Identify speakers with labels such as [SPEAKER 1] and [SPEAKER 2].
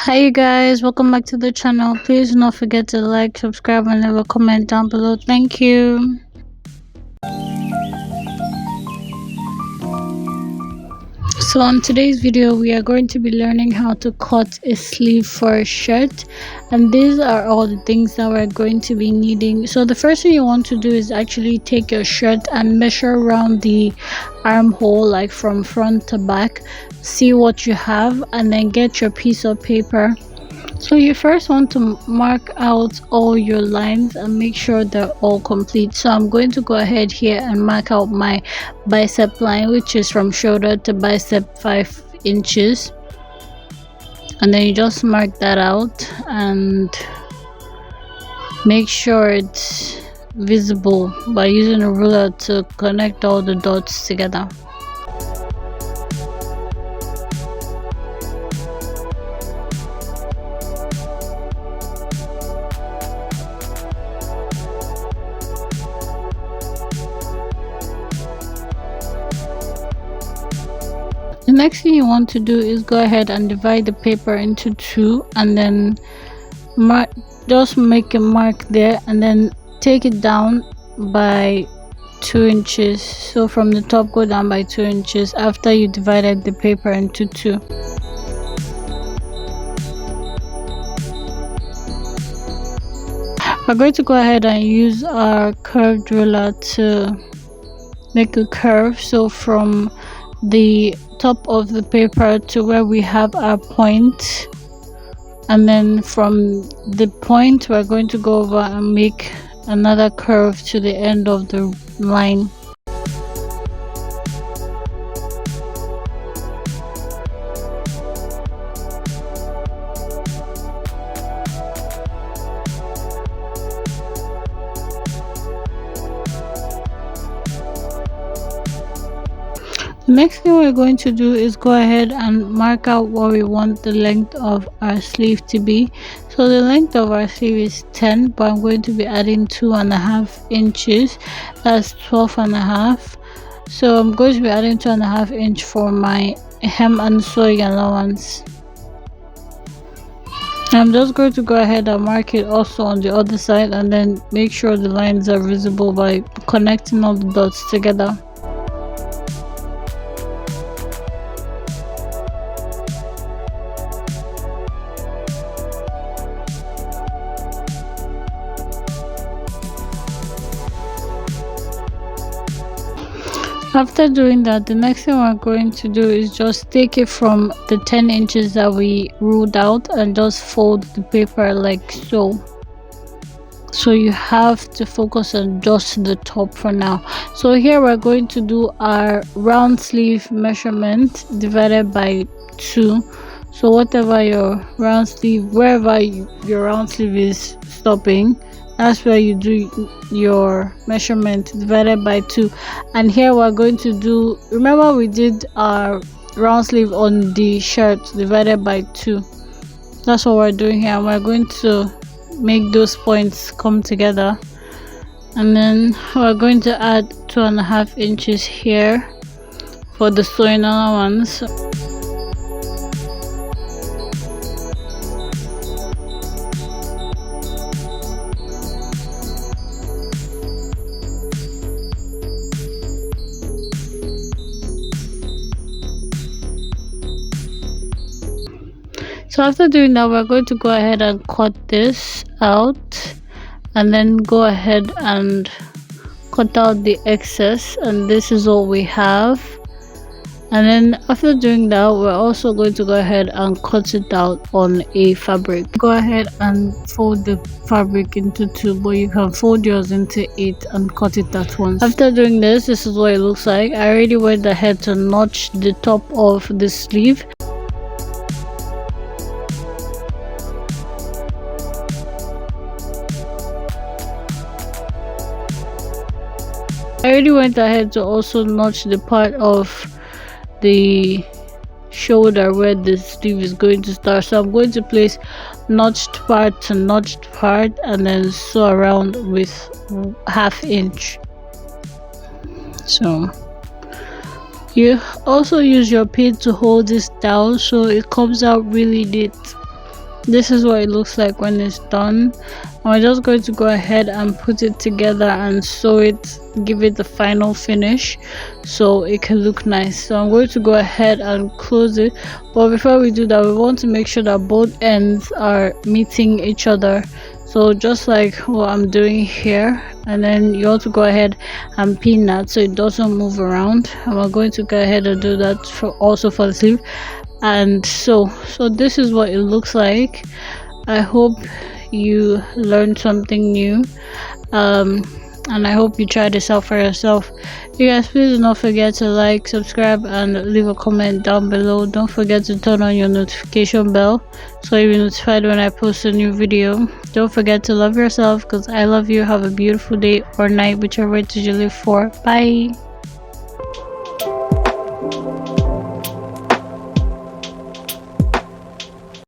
[SPEAKER 1] Hi you guys, welcome back to the channel. Please do not forget to like, subscribe and leave a comment down below. Thank you. So on today's video we are going to be learning how to cut a sleeve for a shirt, and these are all the things that we're going to be needing. So the first thing you want to do is actually take your shirt and measure around the armhole, like from front to back. See what you have and then get your piece of paper. So you first want to mark out all your lines and make sure they're all complete. So I'm going to go ahead here and mark out my bicep line, which is from shoulder to bicep 5 inches, and then you just mark that out and make sure it's visible by using a ruler to connect all the dots together. The next thing you want to do is go ahead and divide the paper into two, and then just make a mark there and then take it down by 2 inches. So from the top go down by 2 inches after you divided the paper into two. We're going to go ahead and use our curved ruler to make a curve. So from the top of the paper to where we have our point, and then from the point we're going to go over and make another curve to the end of the line. The next thing we're going to do is go ahead and mark out what we want the length of our sleeve to be. So the length of our sleeve is 10, but I'm going to be adding 2.5 inches. That's 12.5. So I'm going to be adding 2.5 inch for my hem and sewing allowance. I'm just going to go ahead and mark it also on the other side, and then make sure the lines are visible by connecting all the dots together. After doing that, the next thing we're going to do is just take it from the 10 inches that we ruled out and just fold the paper like so. So you have to focus on just the top for now. So here we're going to do our round sleeve measurement divided by 2. So whatever your round sleeve, wherever your round sleeve is stopping, that's where you do your measurement divided by 2. And here we're going to do, remember we did our round sleeve on the shirt divided by 2. That's what we're doing here. We're going to make those points come together, and then we're going to add 2.5 inches here for the sewing allowance. So after doing that, we're going to go ahead and cut this out, and then go ahead and cut out the excess, and this is all we have. And then after doing that, we're also going to go ahead and cut it out on a fabric. Go ahead and fold the fabric into 2, but you can fold yours into 8 and cut it at once. After doing this, this is what it looks like. I already went ahead to notch the top of the sleeve. I already went ahead to also notch the part of the shoulder where the sleeve is going to start. So I'm going to place notched part to notched part and then sew around with 1/2 inch. So you also use your pin to hold this down so it comes out really neat. This is what it looks like when it's done. I'm just going to go ahead and put it together and sew it, give it the final finish so it can look nice. So I'm going to go ahead and close it, but before we do that, we want to make sure that both ends are meeting each other. So just like what I'm doing here, and then you want to go ahead and pin that so it doesn't move around, and we're going to go ahead and do that for also for the sleeve. And so this is what it looks like. I hope you learned something new, and I hope you try this out for yourself. You guys, please do not forget to like, subscribe, and leave a comment down below. Don't forget to turn on your notification bell so you'll be notified when I post a new video. Don't forget to love yourself, because I love you. Have a beautiful day or night, whichever it is you live for. Bye.